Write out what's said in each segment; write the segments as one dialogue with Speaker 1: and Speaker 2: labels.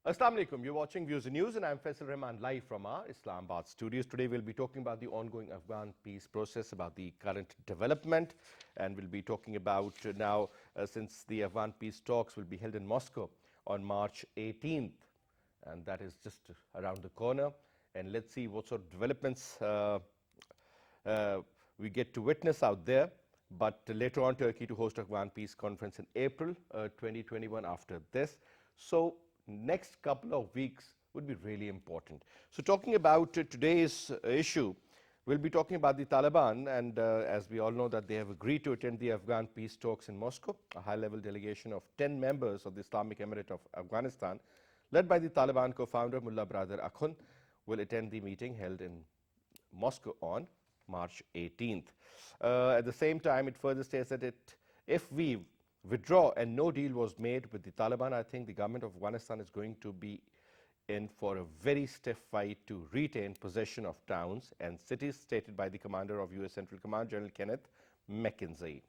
Speaker 1: Assalamu alaikum. You're watching Views and News, and I'm Faisal Rehman live from our Islamabad studios. Today we'll be talking about the ongoing Afghan peace process, about the current development, and we'll be talking about since the Afghan peace talks will be held in Moscow on March 18th, and that is just around the corner. And let's see what sort of developments we get to witness out there. But later on, Turkey to host Afghan peace conference in April 2021 after this. So next couple of weeks would be really important. So talking about today's issue, we'll be talking about the Taliban, and as we all know that they have agreed to attend the Afghan peace talks in Moscow. A high-level delegation of 10 members of the Islamic Emirate of Afghanistan, led by the Taliban co-founder Mullah Brother Akhund, will attend the meeting held in Moscow on March 18th. At the same time, it further states that if we withdraw and no deal was made with the Taliban, I think the government of Afghanistan is going to be in for a very stiff fight to retain possession of towns and cities, stated by the commander of U.S. Central Command, General Kenneth McKenzie.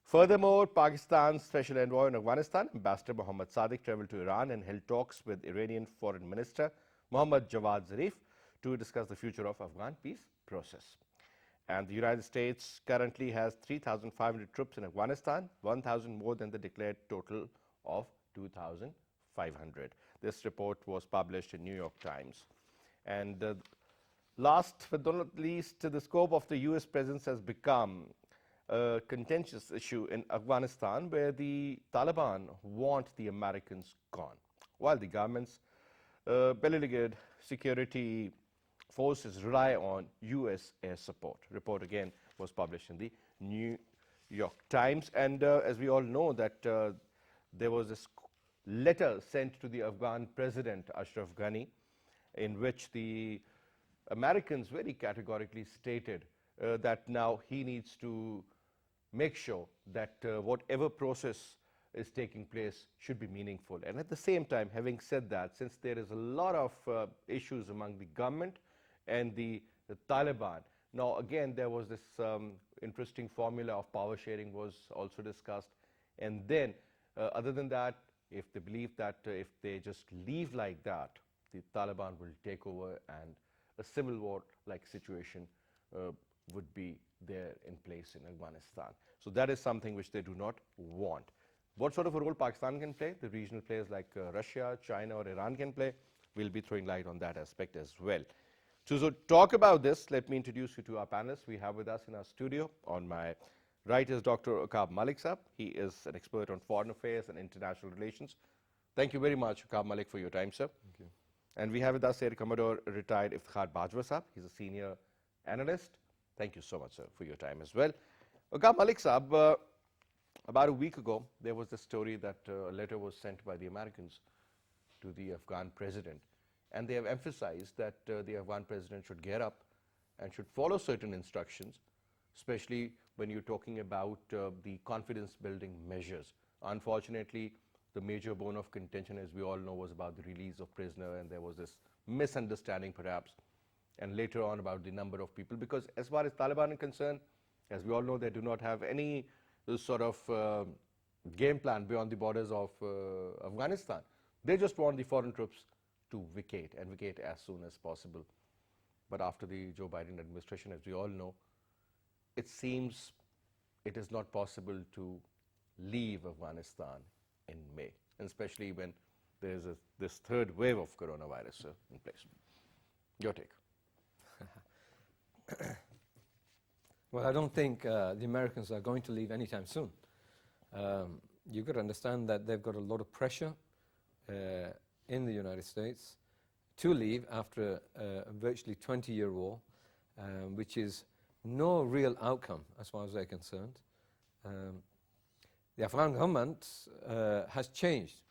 Speaker 1: Furthermore, Pakistan's special envoy in Afghanistan, Ambassador Mohammad Sadiq, traveled to Iran and held talks with Iranian Foreign Minister Mohammad Javad Zarif to discuss the future of Afghan peace process. And the United States currently has 3,500 troops in Afghanistan, 1,000 more than the declared total of 2,500. This report was published in New York Times. And last but not least, the scope of the U.S. presence has become a contentious issue in Afghanistan, where the Taliban want the Americans gone, while the government's beleaguered security forces rely on U.S. air support. Report again was published in the New York Times. And as we all know that there was this letter sent to the Afghan president, Ashraf Ghani, in which the Americans very categorically stated that now he needs to make sure that whatever process is taking place should be meaningful. And at the same time, having said that, since there is a lot of issues among the government and the Taliban. Now, again, there was this interesting formula of power sharing was also discussed. And then, other than that, if they believe that if they just leave like that, the Taliban will take over and a civil war-like situation would be there in place in Afghanistan. So that is something which they do not want. What sort of a role Pakistan can play? The regional players like Russia, China, or Iran can play. We'll be throwing light on that aspect as well. So talk about this, let me introduce you to our panelists. We have with us in our studio, on my right is Dr. Uqab Malik Saab. He is an expert on foreign affairs and international relations. Thank you very much, Uqab Malik, for your time, sir.
Speaker 2: Thank you.
Speaker 1: And we have with us Air Commodore retired Iftikhar Bajwa Saab. He's a senior analyst. Thank you so much, sir, for your time as well. Uqab Malik Saab, about a week ago, there was the story that a letter was sent by the Americans to the Afghan president. And they have emphasized that the Afghan president should get up and should follow certain instructions, especially when you're talking about the confidence-building measures. Unfortunately, the major bone of contention, as we all know, was about the release of prisoner, and there was this misunderstanding, perhaps, and later on about the number of people. Because as far as Taliban is concerned, as we all know, they do not have any sort of game plan beyond the borders of Afghanistan. They just want the foreign troops to vacate, and vacate as soon as possible. But after the Joe Biden administration, as we all know, it seems it is not possible to leave Afghanistan in May, and especially when there is this third wave of coronavirus in place. Your take.
Speaker 2: Well, I don't think the Americans are going to leave anytime soon. You've got to understand that they've got a lot of pressure in the United States to leave after a virtually 20-year war, which is no real outcome as far as they're concerned. The Afghan government has changed.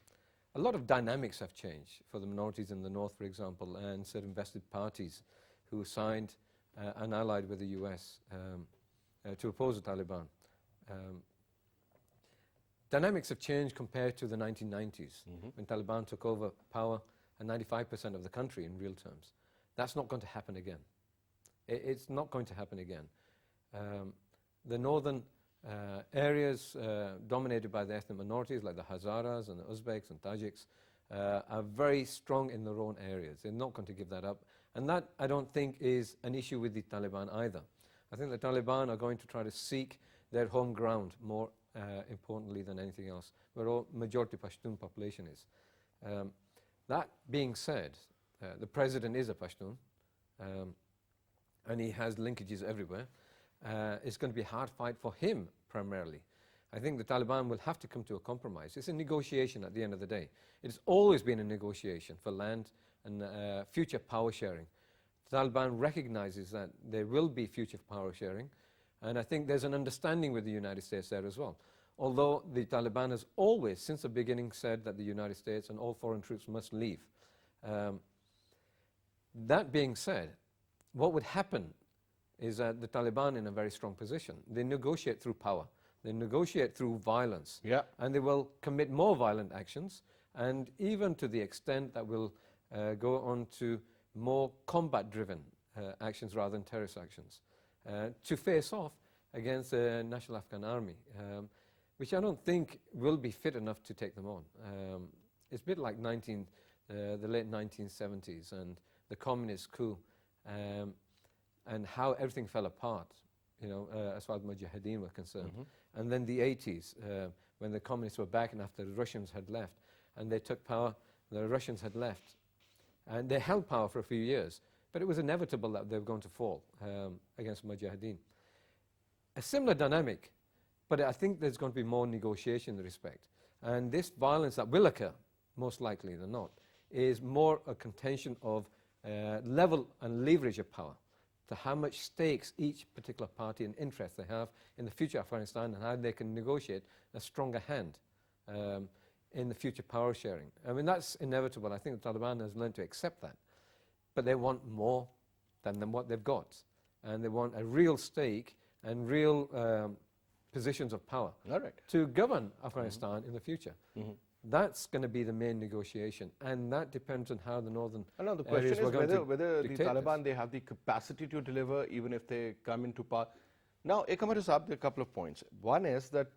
Speaker 2: A lot of dynamics have changed for the minorities in the north, for example, and certain vested parties who signed and allied with the US to oppose the Taliban. Dynamics have changed compared to the 1990s, when Taliban took over power and 95% of the country in real terms. That's not going to happen again. It's not going to happen again. The northern areas dominated by the ethnic minorities like the Hazaras and the Uzbeks and Tajiks are very strong in their own areas. They're not going to give that up. And that, I don't think, is an issue with the Taliban either. I think the Taliban are going to try to seek their home ground more importantly than anything else, where all majority Pashtun population is. That being said, the president is a Pashtun, and he has linkages everywhere. It's going to be a hard fight for him primarily. I think the Taliban will have to come to a compromise. It's a negotiation at the end of the day. It's always been a negotiation for land and future power sharing. The Taliban recognizes that there will be future power sharing, and I think there's an understanding with the United States there as well. Although the Taliban has always, since the beginning, said that the United States and all foreign troops must leave. That being said, what would happen is that the Taliban in a very strong position. They negotiate through power. They negotiate through violence.
Speaker 1: Yeah.
Speaker 2: And they will commit more violent actions, and even to the extent that will go on to more combat-driven actions rather than terrorist actions to face off against the National Afghan Army, which I don't think will be fit enough to take them on. It's a bit like the late 1970s and the communist coup, and how everything fell apart, as far as Mujahideen were concerned. Mm-hmm. And then the 80s, when the communists were back and after the Russians had left, and they took power, the Russians had left. And they held power for a few years, but it was inevitable that they were going to fall against Mujahideen. A similar dynamic, but I think there's going to be more negotiation in the respect. And this violence that will occur, most likely than not, is more a contention of level and leverage of power, to how much stakes each particular party and interest they have in the future of Afghanistan and how they can negotiate a stronger hand in the future power sharing. I mean, that's inevitable. I think the Taliban has learned to accept that. But they want more than what they've got. And they want a real stake and real positions of power to govern Afghanistan in the future. Mm-hmm. That's going to be the main negotiation, and that depends on how the northern
Speaker 1: the question is whether the Taliban, they have the capacity to deliver even if they come into power. Now, Ekamat has up a couple of points. One is that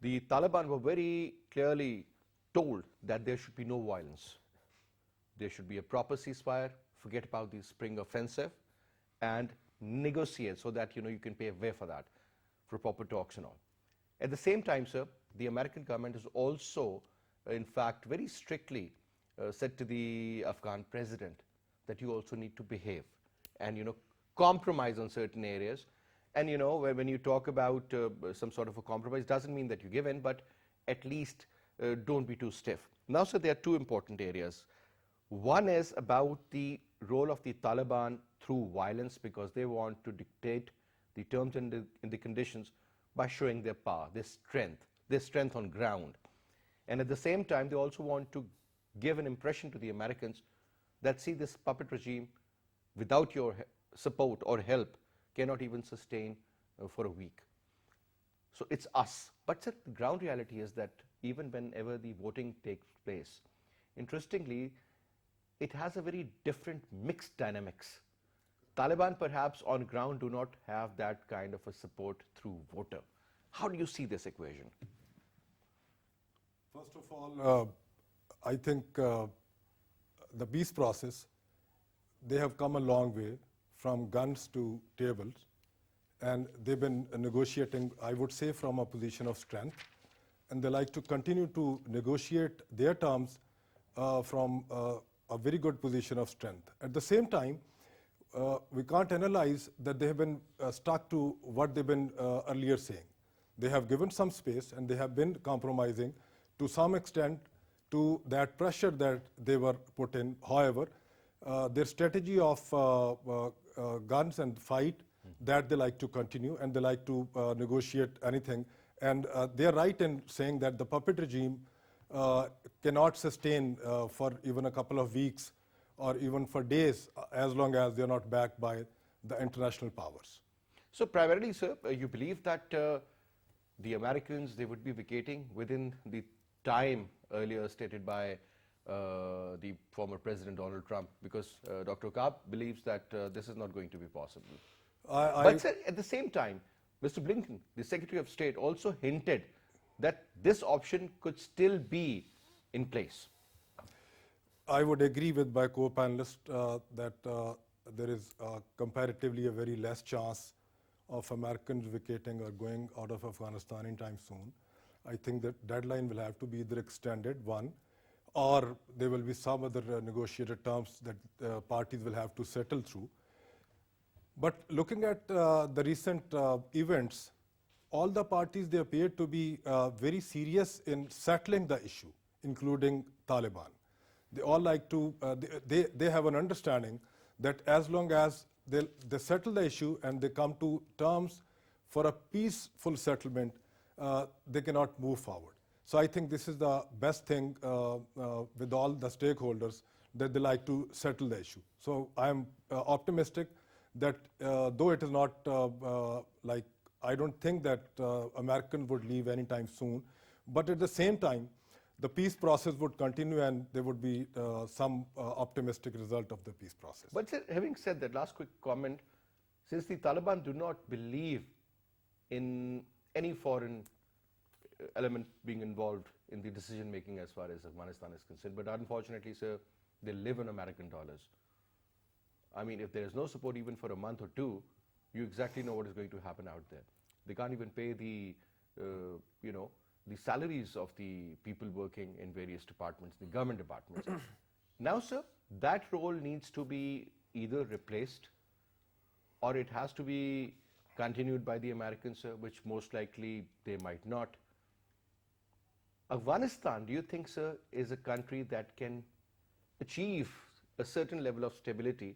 Speaker 1: the Taliban were very clearly told that there should be no violence. There should be a proper ceasefire, forget about the spring offensive, and negotiate so that you can pay way for that, for proper talks and all. At the same time, sir, the American government has also, in fact, very strictly said to the Afghan president that you also need to behave and, compromise on certain areas. And, when you talk about some sort of a compromise, doesn't mean that you give in, but at least don't be too stiff. Now, sir, there are two important areas. One is about the role of the Taliban through violence, because they want to dictate the terms and the conditions by showing their power, their strength on ground. And at the same time, they also want to give an impression to the Americans that, see, this puppet regime, without your support or help, cannot even sustain for a week. So it's us. But sir, the ground reality is that even whenever the voting takes place, interestingly, it has a very different mixed dynamics. Taliban perhaps on ground do not have that kind of a support through voter. How do you see this equation?
Speaker 3: First of all, I think the peace process, they have come a long way from guns to tables, and they've been negotiating, I would say, from a position of strength, and they like to continue to negotiate their terms from a very good position of strength. At the same time, we can't analyze that they have been stuck to what they've been earlier saying. They have given some space and they have been compromising to some extent to that pressure that they were put in. However, their strategy of guns and fight, that they like to continue, and they like to negotiate anything. And they are right in saying that the puppet regime cannot sustain for even a couple of weeks or even for days, as long as they are not backed by the international powers.
Speaker 1: So primarily, sir, you believe that the Americans, they would be vacating within the time earlier stated by the former President Donald Trump, because Dr. Kaab believes that this is not going to be possible. But sir, at the same time, Mr. Blinken, the Secretary of State, also hinted that this option could still be in place?
Speaker 3: I would agree with my co-panelist that there is comparatively a very less chance of Americans vacating or going out of Afghanistan anytime soon. I think that deadline will have to be either extended, one, or there will be some other negotiated terms that parties will have to settle through. But looking at the recent events, all the parties, they appear to be very serious in settling the issue, including Taliban. They all like to, they have an understanding that as long as they settle the issue and they come to terms for a peaceful settlement, they cannot move forward. So I think this is the best thing with all the stakeholders, that they like to settle the issue. So I am optimistic that though it is not like, I don't think that Americans would leave anytime soon, but at the same time, the peace process would continue and there would be some optimistic result of the peace process.
Speaker 1: But sir, having said that, last quick comment, since the Taliban do not believe in any foreign element being involved in the decision making as far as Afghanistan is concerned, but unfortunately, sir, they live in American dollars. I mean, if there is no support even for a month or two, you exactly know what is going to happen out there. They can't even pay the, the salaries of the people working in various departments, the government departments. Now, sir, that role needs to be either replaced or it has to be continued by the Americans, sir, which most likely they might not. Afghanistan, do you think, sir, is a country that can achieve a certain level of stability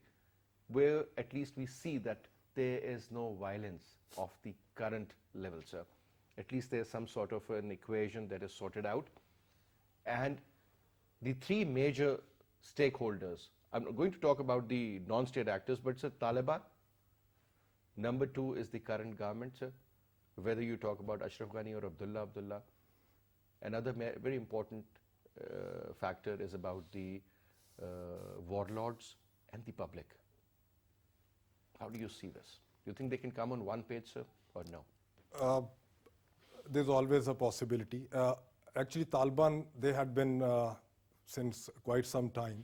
Speaker 1: where at least we see that there is no violence of the current level, sir? At least there's some sort of an equation that is sorted out. And the three major stakeholders, I'm going to talk about the non-state actors, but sir, Taliban. Number two is the current government, sir. Whether you talk about Ashraf Ghani or Abdullah. Another very important factor is about the warlords and the public. How do you see this? Do you think they can come on one page, sir, or no?
Speaker 3: There's always a possibility. Actually, Taliban, they had been, since quite some time,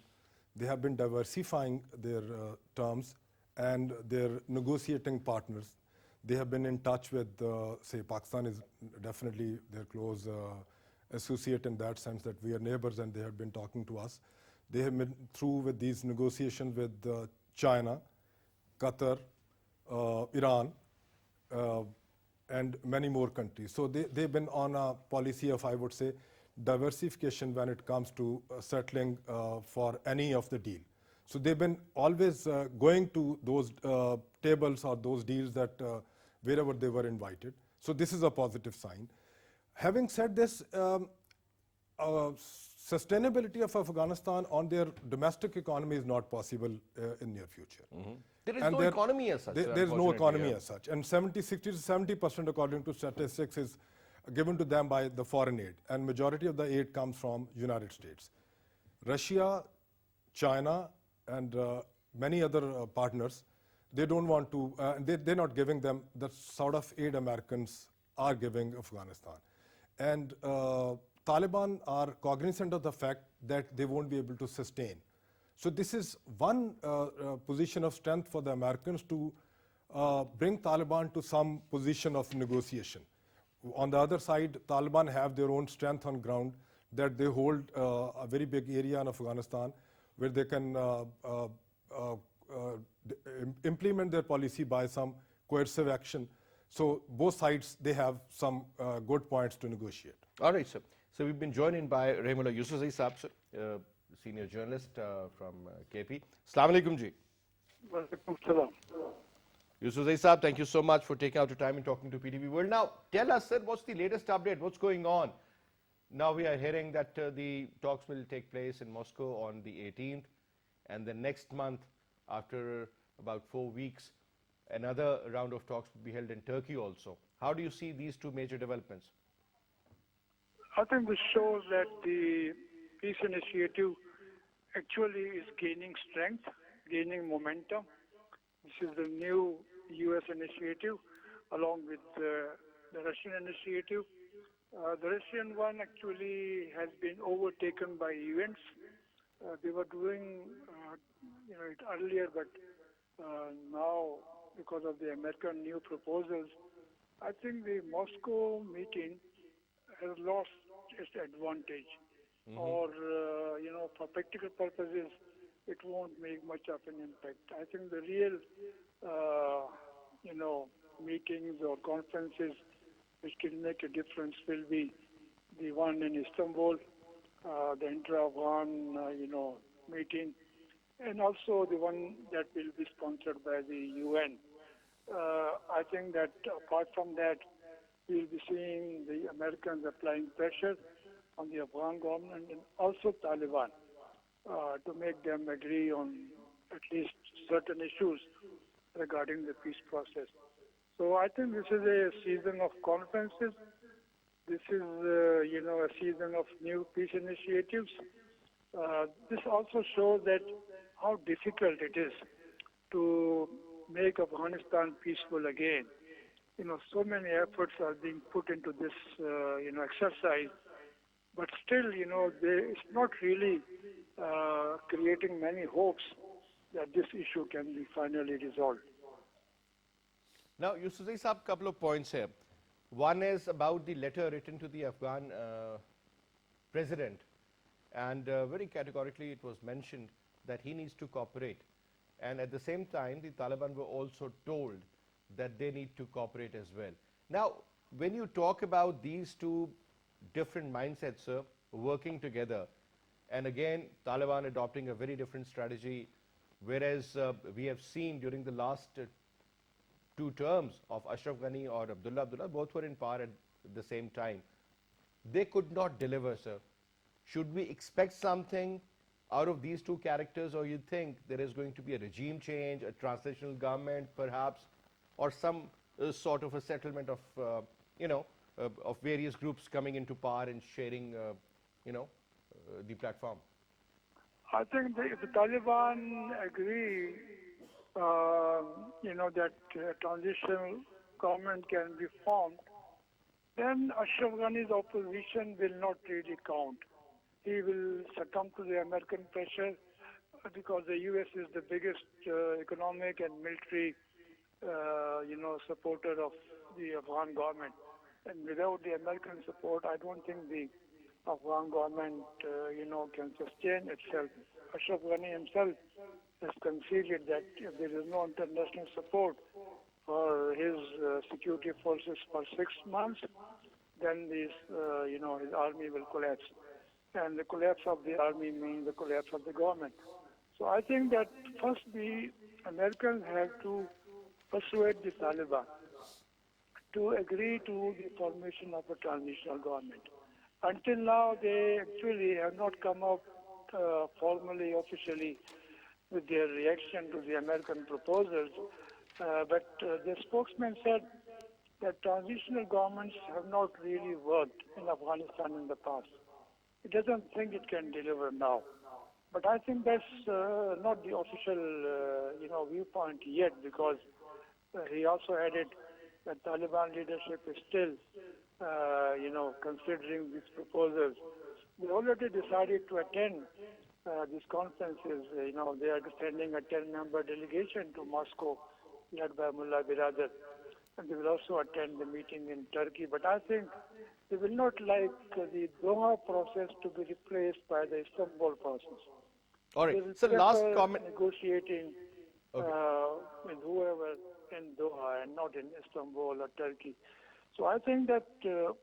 Speaker 3: they have been diversifying their terms and their negotiating partners. They have been in touch with, say, Pakistan is definitely their close associate in that sense, that we are neighbors and they have been talking to us. They have been through with these negotiations with China, Qatar, Iran, and many more countries. So they've been on a policy of, I would say, diversification when it comes to settling for any of the deal. So they've been always going to those tables or those deals that wherever they were invited. So this is a positive sign. Having said this, sustainability of Afghanistan on their domestic economy is not possible in near future.
Speaker 1: Mm-hmm. There is no economy as such.
Speaker 3: There is no economy as such. And 60 to 70% according to statistics is given to them by the foreign aid. And majority of the aid comes from United States. Russia, China, and many other partners, they don't want to, they're not giving them the sort of aid Americans are giving Afghanistan. And Taliban are cognizant of the fact that they won't be able to sustain. So this is one position of strength for the Americans to bring Taliban to some position of negotiation. On the other side, Taliban have their own strength on ground, that they hold a very big area in Afghanistan where they can implement their policy by some coercive action. So both sides, they have some good points to negotiate.
Speaker 1: All right, sir. So we've been joined in by Rehman Yusufzai Saab, sir, senior journalist from KP. Assalamu alaikum ji.
Speaker 4: Walaikum salam.
Speaker 1: Yusufzai Saab, thank you so much for taking out your time and talking to PTV World. Now, tell us, sir, what's the latest update? What's going on? Now we are hearing that the talks will take place in Moscow on the 18th, and then next month, after about 4 weeks, another round of talks will be held in Turkey also. How do you see these two major developments?
Speaker 4: I think this shows that the peace initiative actually is gaining strength, gaining momentum. This is the new U.S. initiative along with the Russian initiative. The Russian one actually has been overtaken by events. They were doing, it earlier, but now because of the American new proposals, I think the Moscow meeting has lost its advantage, or for practical purposes, it won't make much of an impact. I think the real, meetings or conferences which can make a difference will be the one in Istanbul, the intra-Afghan, meeting, and also the one that will be sponsored by the UN. I think that apart from that, we'll be seeing the Americans applying pressure on the Afghan government and also Taliban to make them agree on at least certain issues regarding the peace process. So I think this is a season of conferences. This is, a season of new peace initiatives. This also shows that how difficult it is to make Afghanistan peaceful again. So many efforts are being put into this, exercise, but still, it's not really creating many hopes that this issue can be finally resolved.
Speaker 1: Now, Yusuf Saab, couple of points here. One is about the letter written to the Afghan president, and very categorically it was mentioned that he needs to cooperate. And at the same time, the Taliban were also told that they need to cooperate as well. Now, when you talk about these two different mindsets, sir, working together, and again, Taliban adopting a very different strategy, whereas we have seen during the last two terms of Ashraf Ghani or Abdullah, both were in power at the same time. They could not deliver, sir. Should we expect something out of these two characters, or you think there is going to be a regime change, a transitional government perhaps, or some sort of a settlement of, of various groups coming into power and sharing, the platform?
Speaker 4: I think if the Taliban agree, that transitional government can be formed, then Ashraf Ghani's opposition will not really count. He will succumb to the American pressure because the U.S. is the biggest economic and military, supporter of the Afghan government. And without the American support, I don't think the Afghan government, can sustain itself. Ashraf Ghani himself has conceded that if there is no international support for his security forces for 6 months, then his army will collapse. And the collapse of the army means the collapse of the government. So I think that first the Americans have to persuade the Taliban to agree to the formation of a transitional government. Until now, they actually have not come up formally, officially, with their reaction to the American proposals. But the spokesman said that transitional governments have not really worked in Afghanistan in the past. It doesn't think it can deliver now. But I think that's not the official, viewpoint yet, because he also added that Taliban leadership is still, considering these proposals. They already decided to attend these conferences. They are sending a 10-member delegation to Moscow, led by Mullah Biradar. And they will also attend the meeting in Turkey. But I think they will not like the Doha process to be replaced by the Istanbul process.
Speaker 1: All right. So last comment.
Speaker 4: Negotiating with whoever in Doha and not in Istanbul or Turkey. So I think that the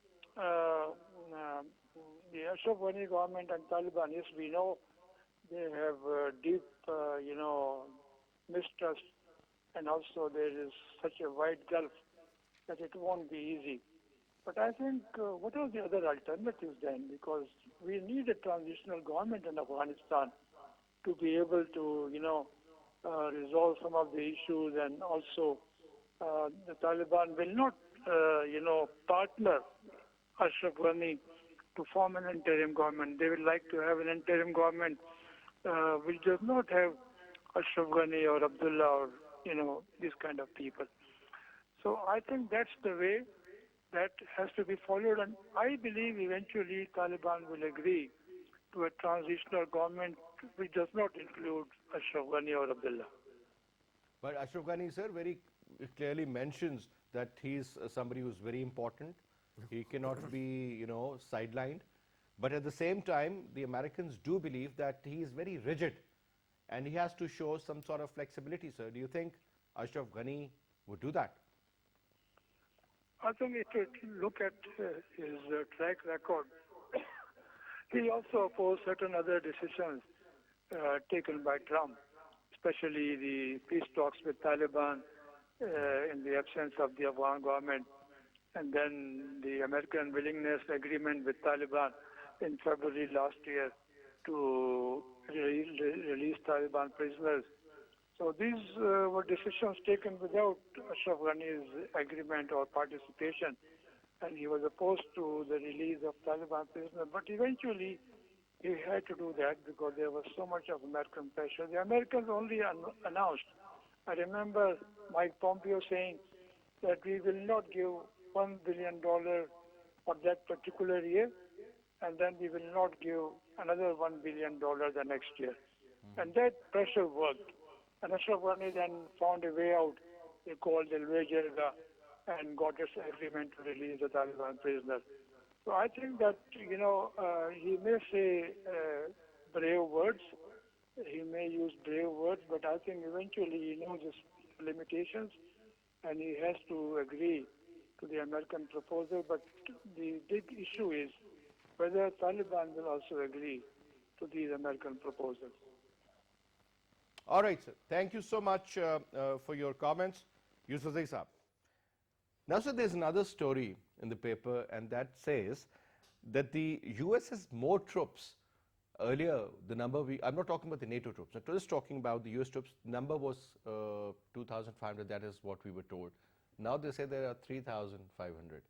Speaker 4: Ashraf Ghani government and Taliban, yes, we know they have deep, mistrust, and also there is such a wide gulf that it won't be easy. But I think what are the other alternatives then? Because we need a transitional government in Afghanistan to be able to, resolve some of the issues, and also the Taliban will not, partner Ashraf Ghani to form an interim government. They would like to have an interim government which does not have Ashraf Ghani or Abdullah or, these kind of people. So I think that's the way. that has to be followed. And I believe eventually Taliban will agree to a transitional government which does not include Ashraf Ghani or Abdullah.
Speaker 1: But Ashraf Ghani, sir, very clearly mentions that he's somebody who's very important. He cannot be, sidelined. But at the same time, the Americans do believe that he is very rigid and he has to show some sort of flexibility, sir. Do you think Ashraf Ghani would do that?
Speaker 4: I think if you look at his track record, he also opposed certain other decisions taken by Trump, especially the peace talks with Taliban in the absence of the Afghan government, and then the American willingness agreement with Taliban in February last year to release Taliban prisoners. So these were decisions taken without Ashraf Ghani's agreement or participation, and he was opposed to the release of Taliban prisoners. But eventually, he had to do that because there was so much of American pressure. The Americans only announced. I remember Mike Pompeo saying that we will not give $1 billion for that particular year, and then we will not give another $1 billion the next year. And that pressure worked. And Ashraf Ghani then found a way out. He called the Al-Wajarga and got us agreement to release the Taliban prisoners. So I think that, he may say brave words, he may use brave words, but I think eventually he knows his limitations and he has to agree to the American proposal. But the big issue is whether Taliban will also agree to these American proposals.
Speaker 1: All right, sir. Thank you so much for your comments. Yusuf Saab. Now, sir, there's another story in the paper, and that says that the US has more troops. Earlier, the number I'm not talking about the NATO troops, I'm just talking about the US troops. The number was 2,500, that is what we were told. Now they say there are 3,500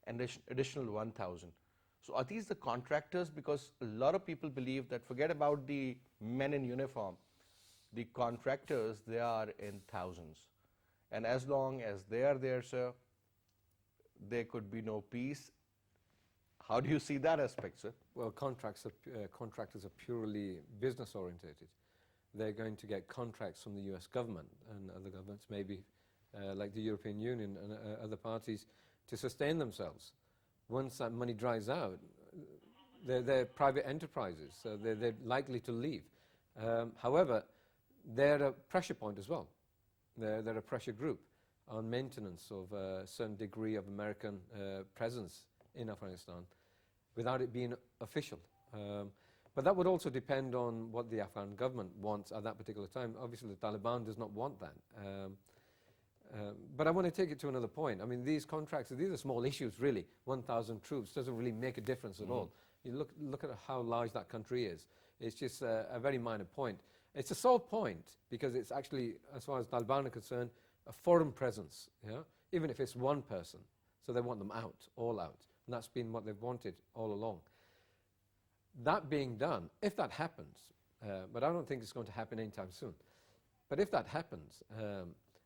Speaker 1: and additional 1,000. So are these the contractors? Because a lot of people believe that forget about the men in uniform. The contractors, they are in thousands. And as long as they are there, sir, there could be no peace. How do you see that aspect, sir?
Speaker 2: Well, contractors are purely business orientated. They're going to get contracts from the US government and other governments, maybe like the European Union and other parties, to sustain themselves. Once that money dries out, they're private enterprises, so they're likely to leave. However, they're a pressure point as well. They're a pressure group on maintenance of a certain degree of American presence in Afghanistan without it being official. But that would also depend on what the Afghan government wants at that particular time. Obviously, the Taliban does not want that. But I want to take it to another point. I mean, these contracts, these are small issues, really. 1,000 troops doesn't really make a difference at all. You look at how large that country is. It's just a very minor point. It's a sole point because it's actually, as far as Taliban are concerned, a foreign presence, even if it's one person. So they want them out, all out. And that's been what they've wanted all along. That being done, if that happens, but I don't think it's going to happen anytime soon, but if that happens,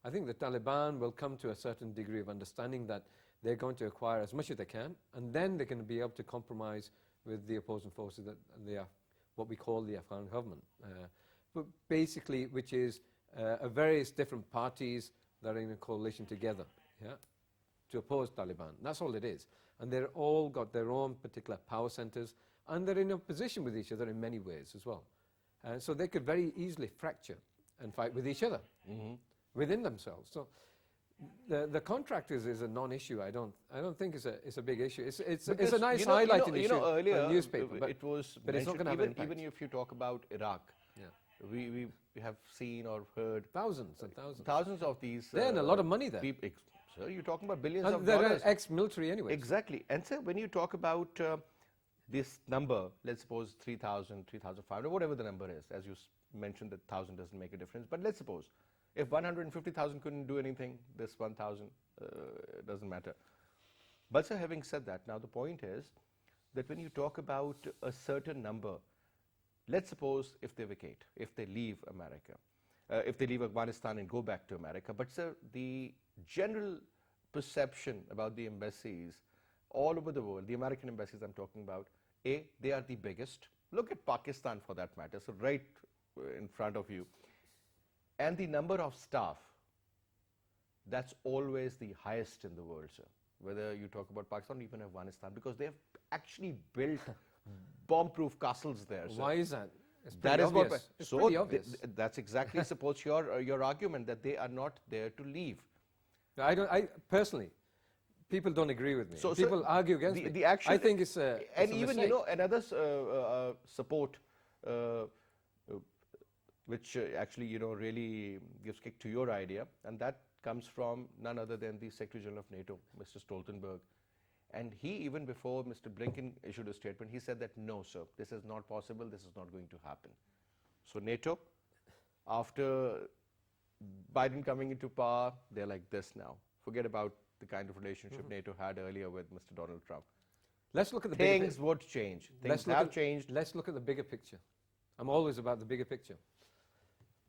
Speaker 2: I think the Taliban will come to a certain degree of understanding that they're going to acquire as much as they can, and then they're going to be able to compromise with the opposing forces that they are, what we call the Afghan government. But basically, which is various different parties that are in a coalition together, to oppose Taliban. That's all it is. And they're all got their own particular power centers, and they're in opposition with each other in many ways as well. So they could very easily fracture and fight with each other within themselves. So the contractors is a non-issue. I don't think it's a big issue. It's a nice highlighted issue
Speaker 1: earlier,
Speaker 2: on newspaper, but
Speaker 1: it was
Speaker 2: but it's not going to have an impact.
Speaker 1: even if you talk about Iraq, we have seen or heard
Speaker 2: thousands and thousands.
Speaker 1: Thousands of these.
Speaker 2: They earn a lot of money there.
Speaker 1: Sir, you're talking about billions
Speaker 2: And
Speaker 1: of
Speaker 2: they're
Speaker 1: dollars.
Speaker 2: ex-military anyway.
Speaker 1: Exactly. And sir, when you talk about this number, let's suppose 3,000, 3,500, whatever the number is, as you mentioned that 1,000 doesn't make a difference, but let's suppose if 150,000 couldn't do anything, this 1,000 doesn't matter. But sir, having said that, now the point is that when you talk about a certain number, let's suppose if they vacate, if they leave America, if they leave Afghanistan and go back to America, but sir, the general perception about the embassies all over the world, the American embassies I'm talking about, they are the biggest. Look at Pakistan for that matter, so right in front of you. And the number of staff, that's always the highest in the world, sir. Whether you talk about Pakistan or even Afghanistan, because they have actually built bomb-proof castles there. Sir.
Speaker 2: Why is that? It's
Speaker 1: That
Speaker 2: pretty
Speaker 1: is what.
Speaker 2: obvious. It's
Speaker 1: So
Speaker 2: pretty obvious.
Speaker 1: that's exactly supports your argument that they are not there to leave.
Speaker 2: I personally, people don't agree with me.
Speaker 1: So
Speaker 2: People argue against me.
Speaker 1: the action.
Speaker 2: I think it's a
Speaker 1: and
Speaker 2: it's a
Speaker 1: even
Speaker 2: mistake.
Speaker 1: another support, which actually really gives kick to your idea, and that comes from none other than the Secretary General of NATO, Mr. Stoltenberg. And he, even before Mr. Blinken issued a statement, he said that no, sir, this is not possible, this is not going to happen. So NATO, after Biden coming into power, they're like this now. Forget about the kind of relationship NATO had earlier with Mr. Donald Trump.
Speaker 2: Let's look at the bigger
Speaker 1: Things would change. Things
Speaker 2: look
Speaker 1: have
Speaker 2: at-
Speaker 1: changed.
Speaker 2: Let's look at the bigger picture. I'm always about the bigger picture.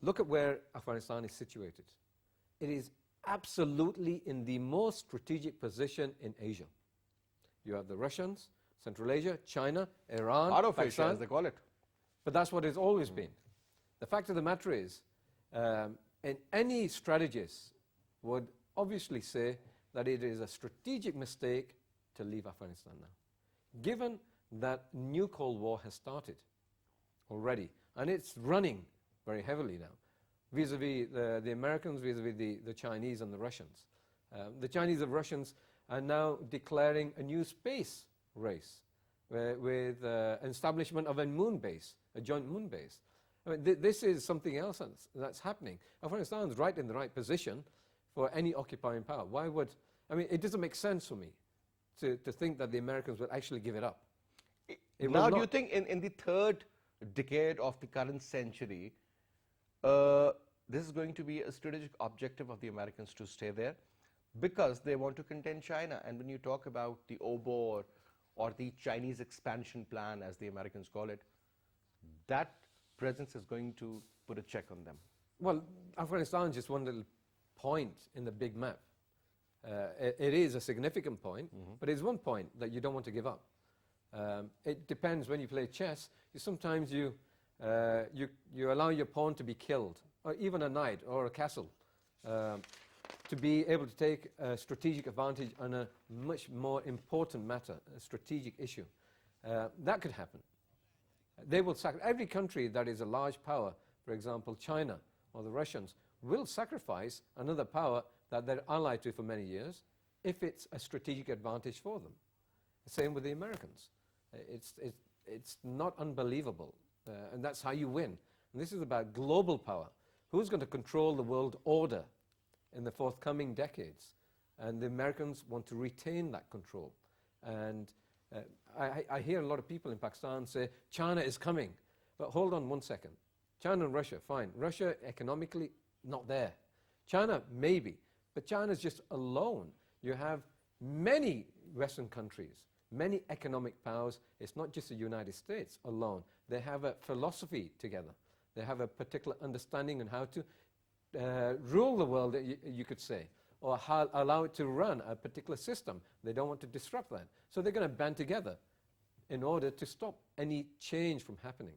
Speaker 2: Look at where Afghanistan is situated. It is absolutely in the most strategic position in Asia. You have the Russians, Central Asia, China, Iran,
Speaker 1: Out of Asia,
Speaker 2: Pakistan.
Speaker 1: as they call it.
Speaker 2: But that's what it's always been. The fact of the matter is, and any strategist would obviously say that it is a strategic mistake to leave Afghanistan now. Given that new Cold War has started already, and it's running very heavily now, vis-a-vis the Americans, vis-a-vis the Chinese and the Russians. The Chinese and Russians are now declaring a new space race with establishment of a moon base, a joint moon base. I mean, this is something else that's happening. Afghanistan is right in the right position for any occupying power. Why would, I mean, it doesn't make sense for me to think that the Americans would actually give it up. It
Speaker 1: Now,
Speaker 2: will
Speaker 1: do you
Speaker 2: not.
Speaker 1: think in the third decade of the current century, this is going to be a strategic objective of the Americans to stay there? Because they want to contain China. And when you talk about the OBOR or the Chinese expansion plan, as the Americans call it, that presence is going to put a check on them.
Speaker 2: Well, Afghanistan is just one little point in the big map. It is a significant point, but it's one point that you don't want to give up. It depends when you play chess. Sometimes you allow your pawn to be killed, or even a knight or a castle, to be able to take a strategic advantage on a much more important matter, a strategic issue. That could happen. They will every country that is a large power, for example, China or the Russians, will sacrifice another power that they're allied to for many years if it's a strategic advantage for them. Same with the Americans. It's not unbelievable, and that's how you win. And this is about global power. Who's going to control the world order in the forthcoming decades? And the Americans want to retain that control. And I hear a lot of people in Pakistan say, China is coming. But hold on one second. China and Russia, fine. Russia economically, not there. China, maybe. But China's just alone. You have many Western countries, many economic powers. It's not just the United States alone. They have a philosophy together. They have a particular understanding on how to rule the world, you could say, or how allow it to run a particular system. They don't want to disrupt that. So they're going to band together in order to stop any change from happening.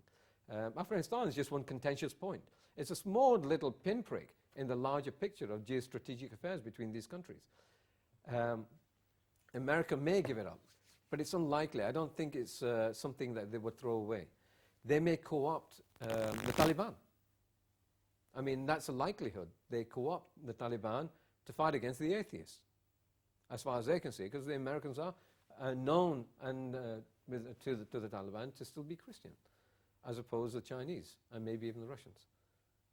Speaker 2: Afghanistan is just one contentious point. It's a small little pinprick in the larger picture of geostrategic affairs between these countries. America may give it up, but it's unlikely. I don't think it's something that they would throw away. They may co-opt the Taliban. I mean, that's a likelihood. They co-opt the Taliban to fight against the atheists, as far as they can see, because the Americans are known and to the Taliban to still be Christian, as opposed to the Chinese and maybe even the Russians.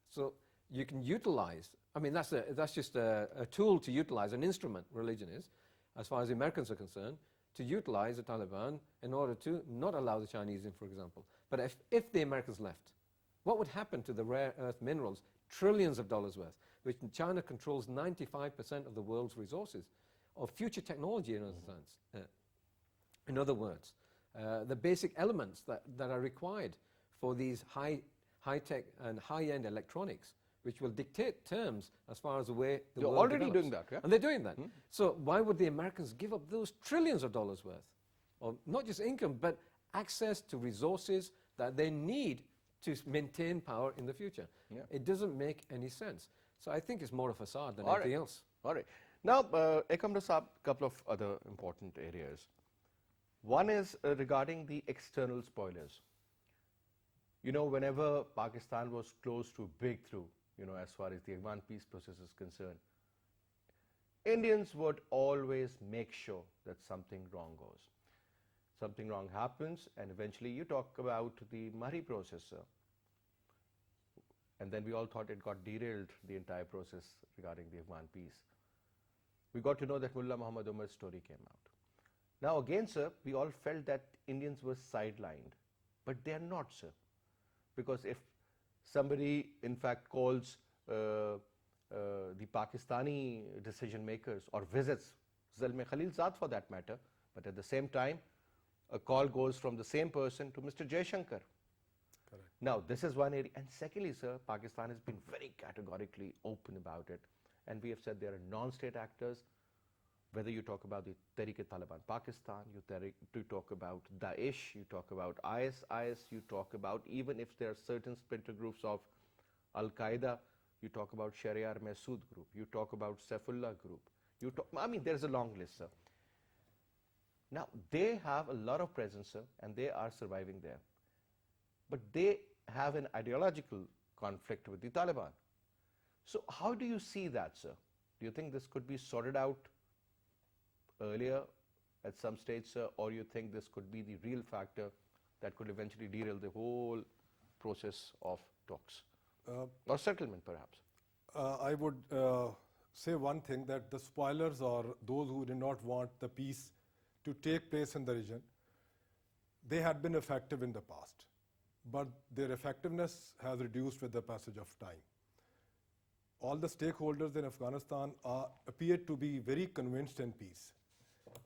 Speaker 2: So you can utilize, I mean, that's just a tool to utilize, an instrument, religion is, as far as the Americans are concerned, to utilize the Taliban in order to not allow the Chinese in, for example. But if the Americans left, what would happen to the rare earth minerals, trillions of dollars worth, which China controls 95% of the world's resources, or future technology in other sense? In other words, the basic elements that are required for these high-tech and high-end electronics, which will dictate terms as far as the way the
Speaker 1: They're
Speaker 2: world
Speaker 1: already
Speaker 2: develops.
Speaker 1: doing that, yeah?
Speaker 2: And they're doing that. So why would the Americans give up those trillions of dollars worth of not just income, but access to resources that they need to maintain power in the future?
Speaker 1: Yeah.
Speaker 2: It doesn't make any sense. So I think it's more a facade than
Speaker 1: All
Speaker 2: anything
Speaker 1: right.
Speaker 2: else.
Speaker 1: All right. Now, Ekamda Saab, couple of other important areas. One is regarding the external spoilers. You know, whenever Pakistan was close to breakthrough, you know, as far as the Afghan peace process is concerned, Indians would always make sure that something wrong goes. Something wrong happens, and eventually you talk about the Mahri process, sir. And then we all thought it got derailed, the entire process regarding the Afghan peace. We got to know that Mullah Muhammad Umar's story came out. Now again, sir, we all felt that Indians were sidelined, but they are not, sir. Because if somebody, in fact, calls the Pakistani decision makers or visits Zalme Khalilzad for that matter, but at the same time, a call goes from the same person to Mr. Jaishankar.
Speaker 3: Correct.
Speaker 1: Now, this is one area. And secondly, sir, Pakistan has been very categorically open about it. And we have said there are non-state actors, whether you talk about the Tehreek-e-Taliban Pakistan, you talk about Daesh, you talk about ISIS, you talk about even if there are certain splinter groups of Al-Qaeda, you talk about Sharia Masood group, you talk about Saifullah group, I mean, there's a long list, sir. Now, they have a lot of presence, sir, and they are surviving there. But they have an ideological conflict with the Taliban. So how do you see that, sir? Do you think this could be sorted out earlier at some stage, sir, or you think this could be the real factor that could eventually derail the whole process of talks or settlement, perhaps?
Speaker 3: I would say one thing, that the spoilers or those who did not want the peace to take place in the region, they had been effective in the past, but their effectiveness has reduced with the passage of time. All the stakeholders in Afghanistan appear to be very convinced in peace,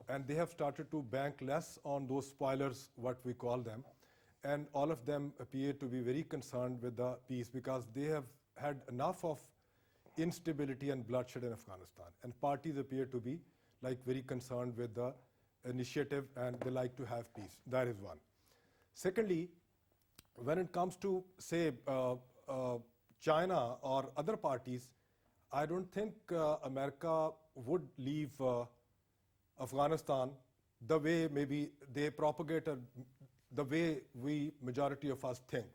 Speaker 3: and they have started to bank less on those spoilers, what we call them, and all of them appear to be very concerned with the peace because they have had enough of instability and bloodshed in Afghanistan, and parties appear to be very concerned with the initiative, and they like to have peace. That is one. Secondly, when it comes to, say, China or other parties, I don't think America would leave Afghanistan the way maybe they propagate, the way we, majority of us, think.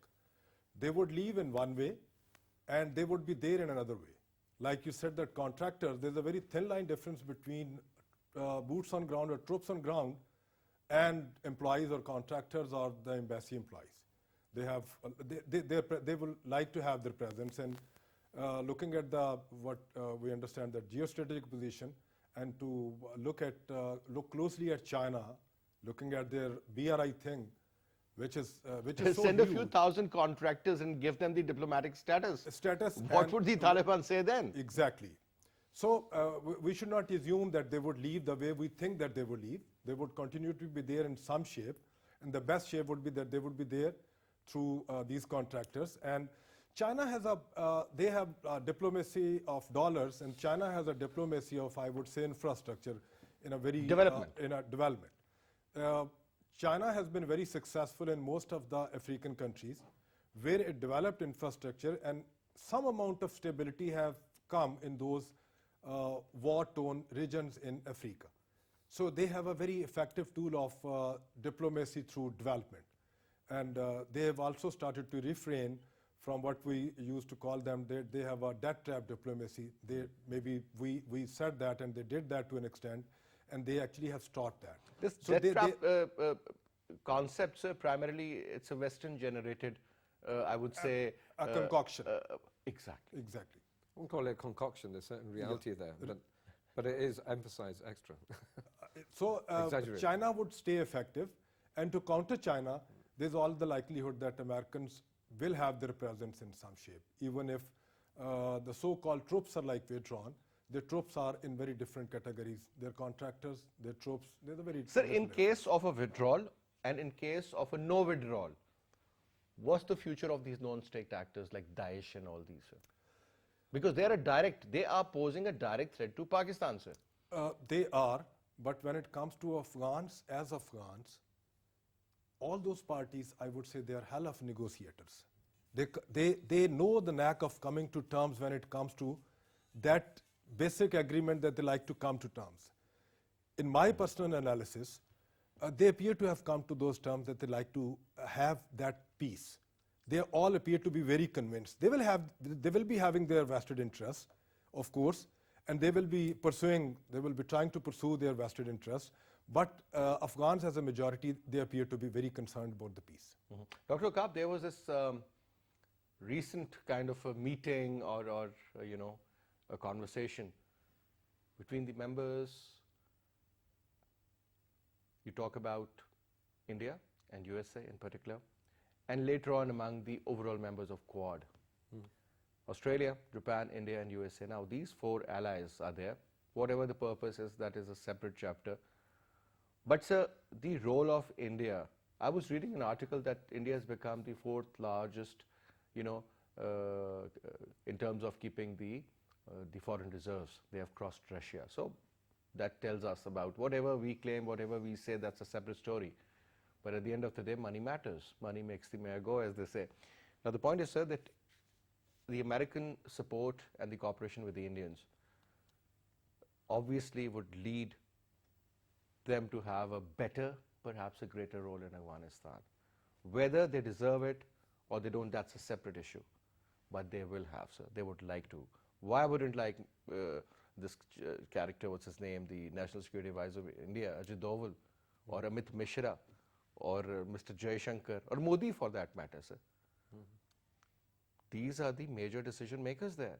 Speaker 3: They would leave in one way, and they would be there in another way. Like you said, that contractors, there's a very thin line difference between boots on ground or troops on ground and employees or contractors or the embassy employees. They have, they will like to have their presence, and looking at what we understand, the geostrategic position, and to look closely at China, looking at their BRI thing, which is so
Speaker 1: Send a
Speaker 3: huge.
Speaker 1: few thousand contractors and give them the diplomatic status.
Speaker 3: Status.
Speaker 1: What would the Taliban say then?
Speaker 3: Exactly. So we should not assume that they would leave the way we think that they would leave. They would continue to be there in some shape, and the best shape would be that they would be there through these contractors. And China has they have a diplomacy of dollars, and China has a diplomacy of, I would say, infrastructure in a very
Speaker 1: Development.
Speaker 3: Development. China has been very successful in most of the African countries where it developed infrastructure, and some amount of stability have come in those war-torn regions in Africa. So they have a very effective tool of diplomacy through development. And they have also started to refrain from what we used to call them, they have a debt trap diplomacy. Maybe we said that, and they did that to an extent, and they actually have stopped that.
Speaker 1: This
Speaker 3: So
Speaker 1: debt trap concept, sir, primarily it's a Western-generated, I would say...
Speaker 3: a concoction.
Speaker 1: Exactly.
Speaker 3: Exactly.
Speaker 2: I won't call it a concoction, there's certain reality there, but it is emphasized extra.
Speaker 3: So
Speaker 2: Exaggerate.
Speaker 3: China would stay effective, and to counter China, there's all the likelihood that Americans will have their presence in some shape, even if the so-called troops are withdrawn. The troops are in very different categories. They're contractors, they're troops, they're the very...
Speaker 1: Sir, in case of a withdrawal and in case of a no withdrawal, what's the future of these non-state actors like Daesh and all these, sir? Because they are posing a direct threat to Pakistan, sir.
Speaker 3: They are, but when it comes to Afghans, as Afghans, all those parties, I would say, they are hell of negotiators. They know the knack of coming to terms when it comes to that basic agreement that they like to come to terms. In my personal analysis, they appear to have come to those terms that they like to have that peace. They all appear to be very convinced. They will be having their vested interests, of course, and they will be trying to pursue their vested interests. But Afghans as a majority, they appear to be very concerned about the peace.
Speaker 1: Dr. Kaab, there was this recent kind of a meeting or you know, a conversation between the members. You talk about India and USA in particular, and later on among the overall members of Quad. Australia, Japan, India and USA. Now these four allies are there. Whatever the purpose is, that is a separate chapter. But sir, the role of India, I was reading an article that India has become the fourth largest, you know, in terms of keeping the foreign reserves. They have crossed Russia. So that tells us about whatever we claim, whatever we say, that's a separate story. But at the end of the day, money matters. Money makes the mayor go, as they say. Now the point is, sir, that the American support and the cooperation with the Indians obviously would lead them to have a better, perhaps a greater role in Afghanistan. Whether they deserve it or they don't, that's a separate issue. But they will have, sir. They would like to. Why wouldn't like this character, what's his name, the National Security Advisor of India, Ajit Doval, or Amit Mishra, or Mr. Jaishankar, or Modi for that matter, sir. These are the major decision makers there.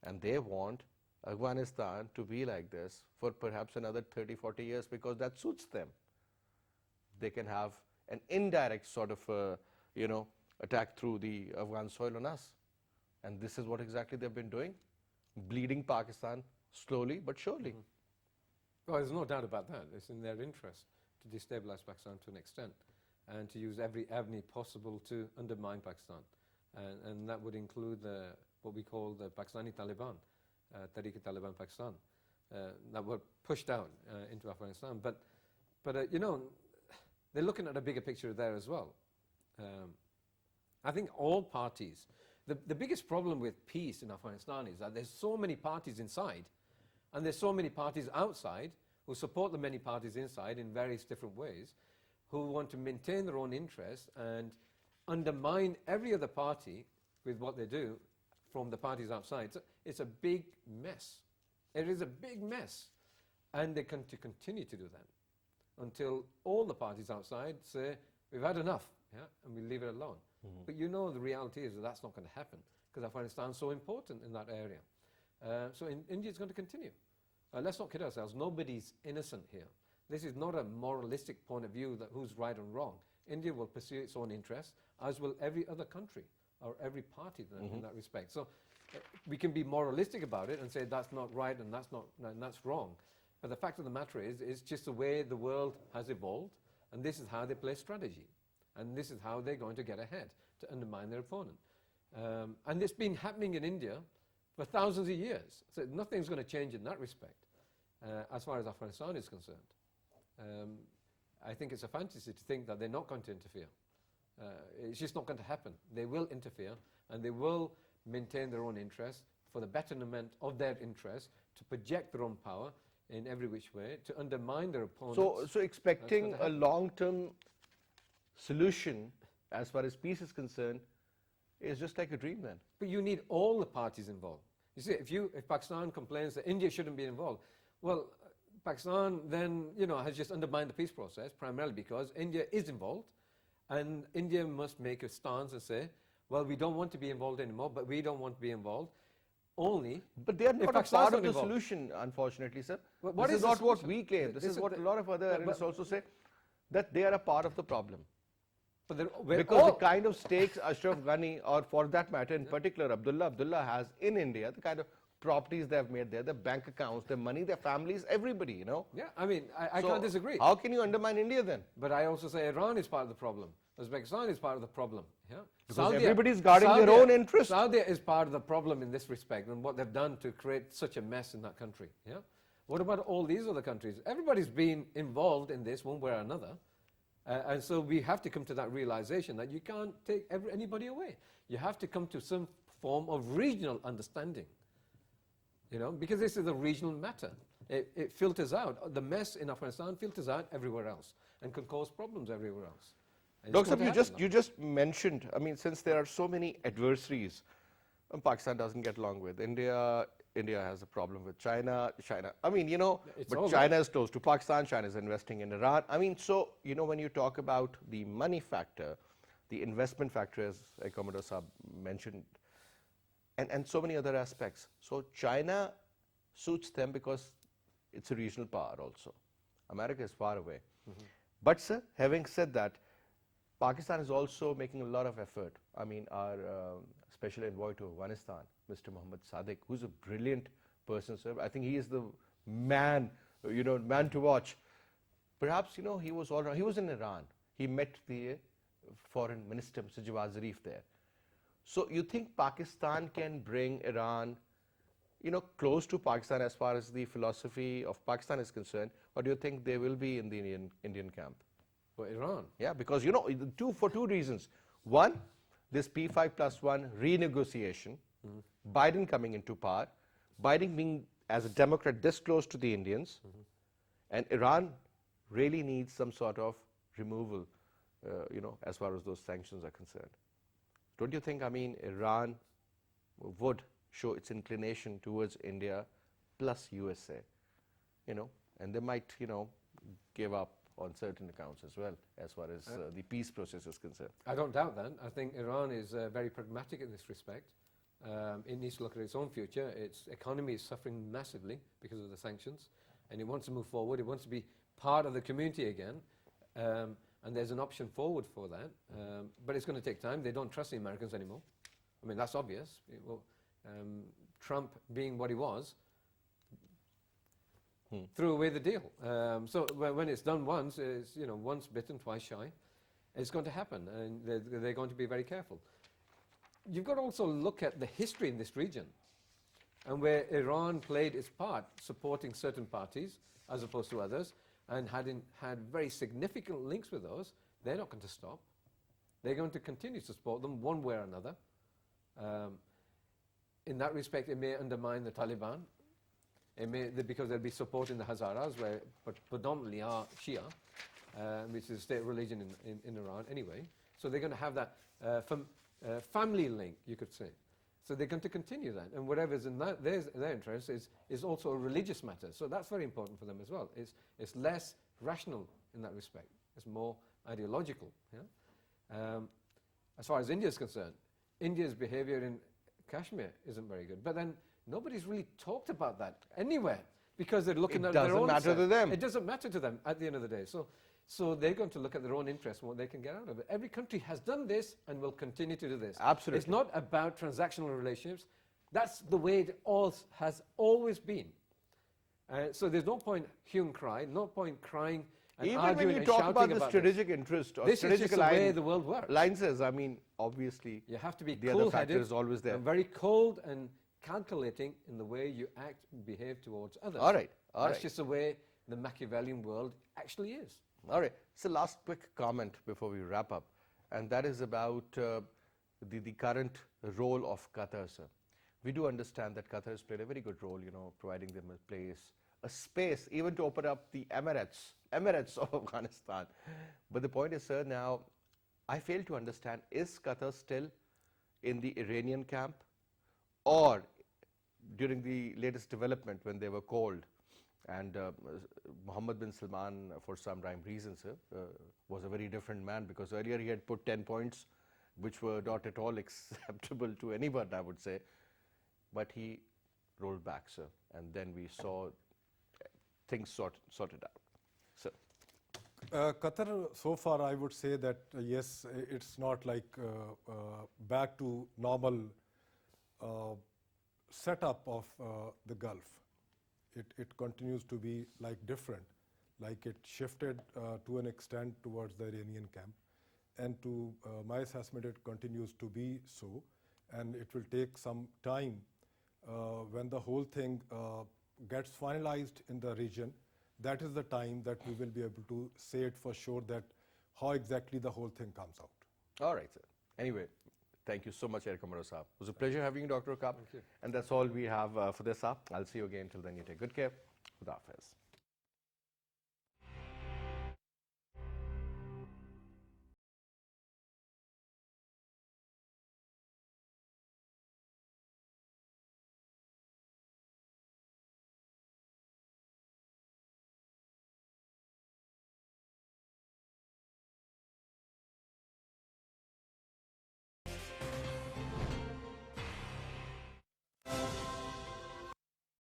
Speaker 1: And they want Afghanistan to be like this for perhaps another 30, 40 years because that suits them. They can have an indirect sort of, you know, attack through the Afghan soil on us. And this is what exactly they've been doing, bleeding Pakistan slowly but surely.
Speaker 2: Well, there's no doubt about that. It's in their interest to destabilize Pakistan to an extent and to use every avenue possible to undermine Pakistan. And that would include what we call the Pakistani Taliban, Tariq-e-Taliban Pakistan, that were pushed out into Afghanistan. But you know, they're looking at a bigger picture there as well. I think all parties, the biggest problem with peace in Afghanistan is that there's so many parties inside and there's so many parties outside who support the many parties inside in various different ways, who want to maintain their own interests and undermine every other party with what they do from the parties outside. So it's a big mess. It is a big mess. And they continue to do that until all the parties outside say, we've had enough, yeah, and we leave it alone. But you know the reality is that that's not going to happen because Afghanistan is so important in that area. So India is going to continue. Let's not kid ourselves. Nobody's innocent here. This is not a moralistic point of view that who's right and wrong. India will pursue its own interests, as will every other country or every party in that respect. So we can be moralistic about it and say that's not right and that's wrong. But the fact of the matter is, it's just the way the world has evolved, and this is how they play strategy. And this is how they're going to get ahead, to undermine their opponent. And it's been happening in India for thousands of years. So nothing's going to change in that respect, as far as Afghanistan is concerned. I think it's a fantasy to think that they're not going to interfere. It's just not going to happen. They will interfere, and they will maintain their own interests for the betterment of their interests, to project their own power in every which way, to undermine their opponents.
Speaker 1: So expecting a long-term solution as far as peace is concerned is just like a dream then.
Speaker 2: But you need all the parties involved. You see, if Pakistan complains that India shouldn't be involved, well, Pakistan then, you know, has just undermined the peace process, primarily because India is involved, and India must make a stance and say, well, we don't want to be involved anymore, but we don't want to be involved only.
Speaker 1: But they are not a part of the solution, unfortunately, sir.
Speaker 2: What
Speaker 1: this
Speaker 2: is
Speaker 1: is not what
Speaker 2: solution?
Speaker 1: we claim. This is what a lot of other analysts also say, that they are a part of the problem.
Speaker 2: But
Speaker 1: because the kind of stakes Ashraf Ghani, or for that matter in particular Abdullah has in India, the kind of properties they have made there, their bank accounts, their money, their families, everybody, you know.
Speaker 2: Yeah, I mean, I can't disagree.
Speaker 1: How can you undermine India then?
Speaker 2: But I also say Iran is part of the problem, Uzbekistan is part of the problem. Yeah?
Speaker 1: Because everybody's guarding their own interest.
Speaker 2: Saudi is part of the problem in this respect and what they've done to create such a mess in that country. Yeah? What about all these other countries? Everybody's been involved in this one way or another. And so we have to come to that realization that you can't take anybody away. You have to come to some form of regional understanding. You know, because this is a regional matter. It filters out. The mess in Afghanistan filters out everywhere else and can cause problems everywhere else.
Speaker 1: Dr. you just mentioned, I mean, since there are so many adversaries, Pakistan doesn't get along with India. India has a problem with China. I mean, you know, but China is close to Pakistan. China is investing in Iran. I mean, so, you know, when you talk about the money factor, the investment factor, as Commodore Saab mentioned, and so many other aspects. So China suits them because it's a regional power also. America is far away. But, sir, having said that, Pakistan is also making a lot of effort. I mean, our special envoy to Afghanistan, Mr. Mohammad Sadiq, who's a brilliant person, sir. I think he is the man, you know, man to watch. Perhaps, you know, he was all around. He was in Iran. He met the foreign minister, Mr. Jawad Zarif, there. So you think Pakistan can bring Iran, you know, close to Pakistan as far as the philosophy of Pakistan is concerned, or do you think they will be in the Indian camp?
Speaker 2: For Iran?
Speaker 1: Yeah, because, you know, for two reasons. One, this P5+1 renegotiation, Biden coming into power, Biden being, as a Democrat, this close to the Indians, and Iran really needs some sort of removal, you know, as far as those sanctions are concerned. Don't you think, I mean, Iran would show its inclination towards India plus USA, you know, and they might, you know, give up on certain accounts as well, as far as the peace process is concerned?
Speaker 2: I don't doubt that. I think Iran is very pragmatic in this respect. It needs to look at its own future. Its economy is suffering massively because of the sanctions, and it wants to move forward. It wants to be part of the community again, and there's an option forward for that. But it's going to take time. They don't trust the Americans anymore. I mean, that's obvious. Trump being what he was, threw away the deal. So when it's done once, it's, you know, once bitten, twice shy. It's going to happen, and they're going to be very careful. You've got to also look at the history in this region, and where Iran played its part, supporting certain parties as opposed to others, and had very significant links with those. They're not going to stop. They're going to continue to support them one way or another. In that respect, it may undermine the Taliban. It may, because they'll be supporting the Hazaras, where predominantly are Shia, which is a state religion in Iran anyway. So they're going to have that family link, you could say. So they're going to continue that. And whatever's in that, their interest is also a religious matter. So that's very important for them as well. It's less rational in that respect. It's more ideological. Yeah? As far as India is concerned, India's behavior in Kashmir isn't very good. But then nobody's really talked about that anywhere because they're looking at their own.
Speaker 1: It doesn't matter to them.
Speaker 2: It doesn't matter to them at the end of the day. So they're going to look at their own interests and what they can get out of it. Every country has done this and will continue to do this.
Speaker 1: Absolutely.
Speaker 2: It's not about transactional relationships. That's the way it has always been. So there's no point hue and cry, no point crying and
Speaker 1: even
Speaker 2: arguing
Speaker 1: when you
Speaker 2: and
Speaker 1: talk
Speaker 2: shouting
Speaker 1: about the
Speaker 2: about
Speaker 1: strategic interest or
Speaker 2: this
Speaker 1: strategic
Speaker 2: is just the way the world works.
Speaker 1: alliances, I mean, obviously,
Speaker 2: You have to be
Speaker 1: the other factor
Speaker 2: cool-headed
Speaker 1: is always there.
Speaker 2: and very cold and calculating in the way you act and behave towards others.
Speaker 1: All right.
Speaker 2: That's just the way the Machiavellian world actually is.
Speaker 1: All right. So last quick comment before we wrap up, and that is about the current role of Qatar, sir. We do understand that Qatar has played a very good role, you know, providing them a place, a space, even to open up the Emirates of Afghanistan. But the point is, sir, now, I fail to understand, is Qatar still in the Iranian camp, or during the latest development when they were called, and Mohammed bin Salman, for some rhyme reasons, was a very different man, because earlier he had put 10 points, which were not at all acceptable to anyone, I would say. But he rolled back, sir, and then we saw things sorted out. So,
Speaker 3: Qatar, so far, I would say that yes, it's not like back to normal setup of the Gulf. It continues to be like different, like it shifted to an extent towards the Iranian camp. and to my assessment, it continues to be so. And it will take some time when the whole thing gets finalized in the region. That is the time that we will be able to say it for sure that how exactly the whole thing comes out.
Speaker 1: All right, sir. Anyway, thank you so much, Eric Amaro Saab. It was a pleasure having you, Dr. Kaab.
Speaker 2: Thank you.
Speaker 1: And that's all we have for this up. I'll see you again. Till then, you take good care. Khuda Hafiz.